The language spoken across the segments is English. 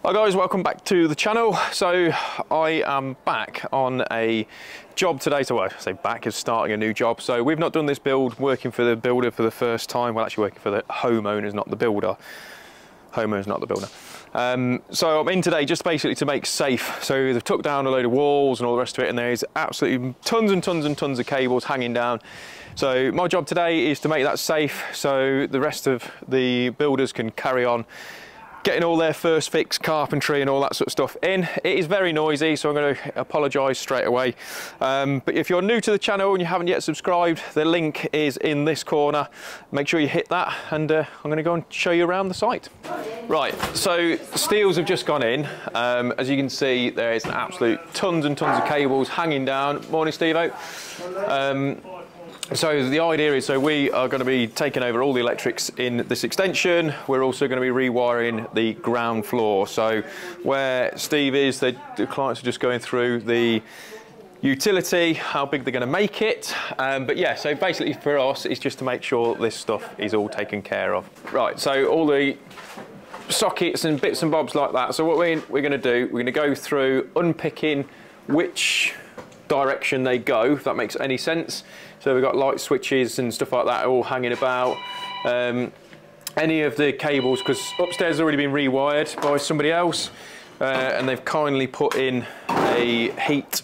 Hi guys, welcome back to the channel. So I am back on a job today. So I say back is starting a new job. So we've not done this build working for the builder for the first time. Well, actually working for the homeowners, not the builder. Homeowners, not the builder. So I'm in today just basically to make safe. So they've took down a load of walls and all the rest of it, and there's absolutely tons and tons and tons of cables hanging down. So my job today is to make that safe so the rest of the builders can carry on getting all their first fix carpentry and all that sort of stuff in. It is very noisy, so I'm going to apologise straight away. But if you're new to the channel and you haven't yet subscribed, the link is in this corner. Make sure you hit that, and I'm going to go and show you around the site. Right, so steels have just gone in. As you can see, there is an absolute tons and tons of cables hanging down. Morning, Steve-o. So the idea is, so we are going to be taking over all the electrics in this extension. We're also going to be rewiring the ground floor. So where Steve is, the clients are just going through the utility, how big they're going to make it. But yeah, so basically for us, it's just to make sure this stuff is all taken care of. Right, so all the sockets and bits and bobs like that. So what we're going to do, we're going to go through unpicking which direction they go, if that makes any sense. So we've got light switches and stuff like that all hanging about. Any of the cables, because upstairs has already been rewired by somebody else, and they've kindly put in a heat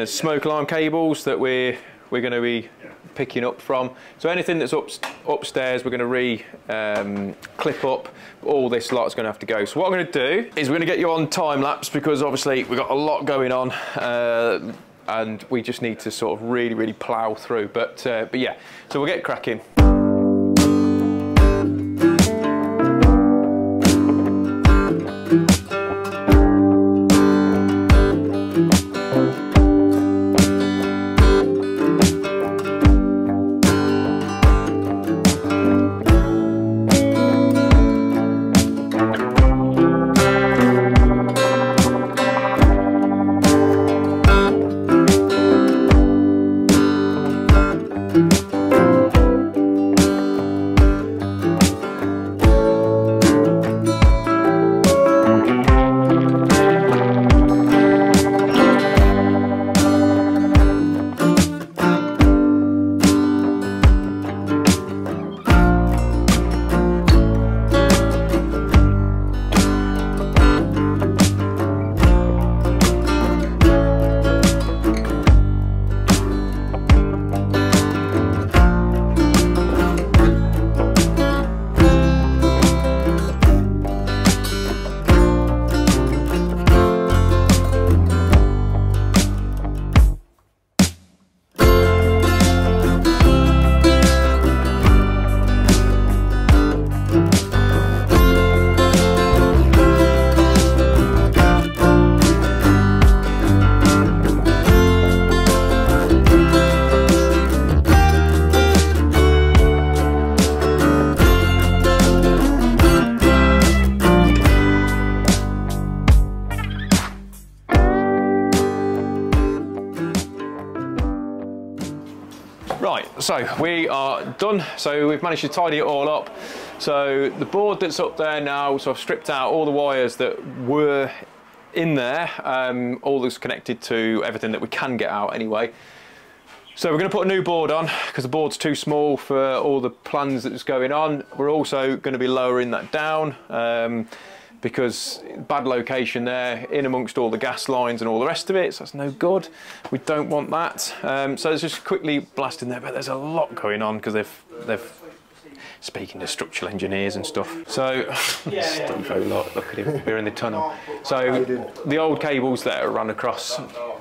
smoke alarm cables that we're going to be picking up from. So anything that's upstairs, we're going to clip up. All this lot's going to have to go. So what I'm going to do is we're going to get you on time lapse, because obviously we've got a lot going on. And we just need to sort of really plough through. But yeah, so we'll get cracking. Right, so we are done. So we've managed to tidy it all up. So the board that's up there now, so I've stripped out all the wires that were in there, all that's connected to everything that we can get out anyway. So we're going to put a new board on because the board's too small for all the plans that's going on. We're also going to be lowering that down because bad location there in amongst all the gas lines and all the rest of it, so that's no good. We don't want that. So it's just quickly blasting there, but there's a lot going on because they've speaking to structural engineers and stuff. So Steve-o, look at him, we're in the tunnel. So the old cables that run across,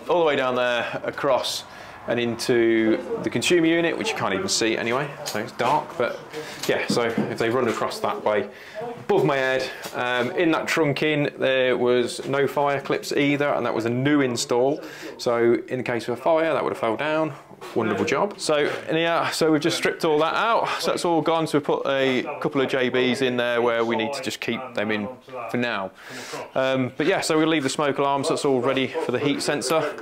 all the way down there, across and into the consumer unit, which you can't even see anyway, so it's dark, but yeah, so if they run across that way, above my head, in that trunking there was no fire clips either, and that was a new install, so in the case of a fire that would have fell down. Wonderful job. So yeah, so we've just stripped all that out, so that's all gone. So we put a couple of JBs in there where we need to just keep them in for now. But yeah, so we'll leave the smoke alarms, that's all ready for the heat sensor.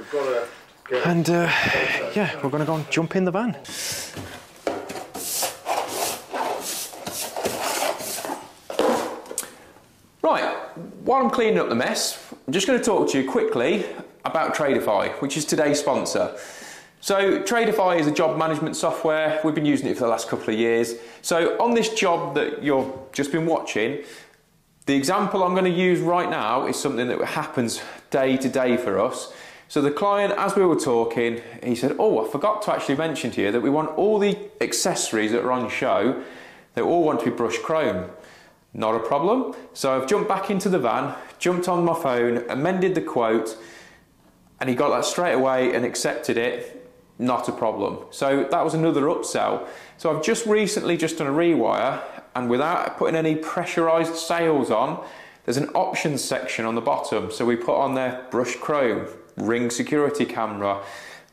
And yeah, we're going to go and jump in the van. Right, while I'm cleaning up the mess, I'm just going to talk to you quickly about Tradeify, which is today's sponsor. So Tradeify is a job management software. We've been using it for the last couple of years. So on this job that you've just been watching, the example I'm going to use right now is something that happens day to day for us. So the client, as we were talking, he said, oh, I forgot to actually mention to you that we want all the accessories that are on show, they all want to be brushed chrome. Not a problem. So I've jumped back into the van, jumped on my phone, amended the quote, and he got that straight away and accepted it. Not a problem. So that was another upsell. So I've just recently just done a rewire, and without putting any pressurized sails on, there's an options section on the bottom. So we put on there brushed chrome, ring security camera,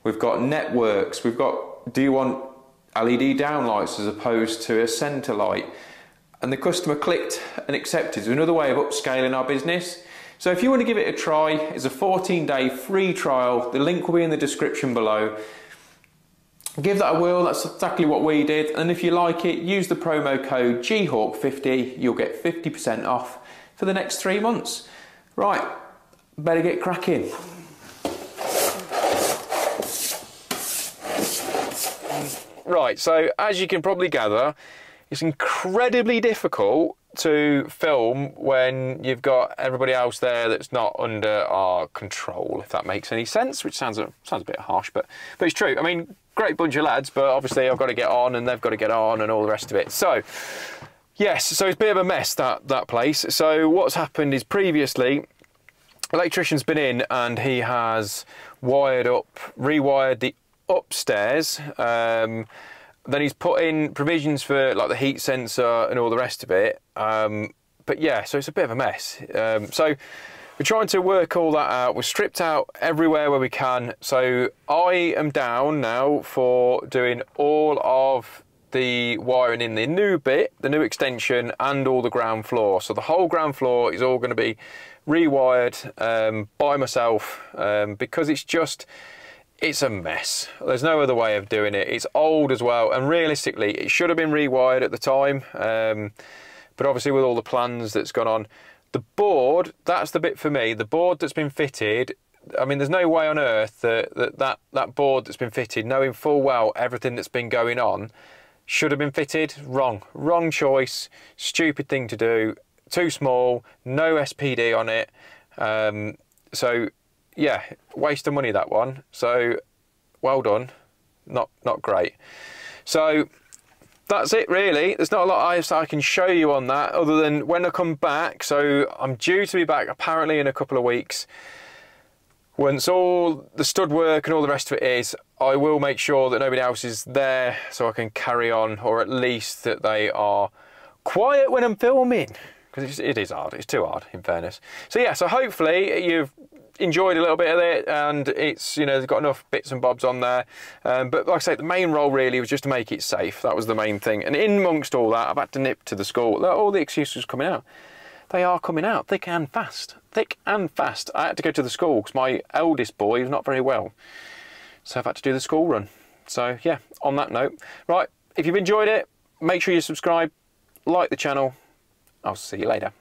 we've got networks, we've got, do you want LED downlights as opposed to a center light? And the customer clicked and accepted. It's another way of upscaling our business. So if you want to give it a try, it's a 14-day free trial. The link will be in the description below. Give that a whirl, that's exactly what we did. And if you like it, use the promo code GHAWK50, you'll get 50% off for the next 3 months. Right, better get cracking. Right, so as you can probably gather, it's incredibly difficult to film when you've got everybody else there that's not under our control, if that makes any sense, which sounds a bit harsh, but it's true. I mean, great bunch of lads, but obviously I've got to get on and they've got to get on and all the rest of it. So, yes, so it's a bit of a mess, that place. So what's happened is previously, electrician's been in and he has rewired the upstairs. Then he's put in provisions for like the heat sensor and all the rest of it. But yeah, so it's a bit of a mess. So we're trying to work all that out. We've stripped out everywhere where we can. So I am down now for doing all of the wiring in the new bit, the new extension, and all the ground floor. So the whole ground floor is all going to be rewired by myself because it's a mess. There's no other way of doing it. It's old as well, and realistically it should have been rewired at the time, but obviously with all the plans that's gone on, the board, that's the bit for me, the board that's been fitted, I mean there's no way on earth that board that's been fitted, knowing full well everything that's been going on, should have been fitted. Wrong choice, stupid thing to do, too small, no SPD on it. So yeah, waste of money, that one. So well done, not great. So that's it really. There's not a lot I can show you on that other than when I come back. So I'm due to be back apparently in a couple of weeks. Once all the stud work and all the rest of it is, I will make sure that nobody else is there so I can carry on, or at least that they are quiet when I'm filming, because it is hard. It's too hard, in fairness. So yeah, so hopefully you've enjoyed a little bit of it, and it's, you know, they've got enough bits and bobs on there, but like I say, the main role really was just to make it safe. That was the main thing. And in amongst all that, I've had to nip to the school. All the excuses coming out, they are coming out thick and fast. I had to go to the school because my eldest boy is not very well, so I've had to do the school run. So yeah, on that note, right, if you've enjoyed it, make sure you subscribe, like the channel. I'll see you later.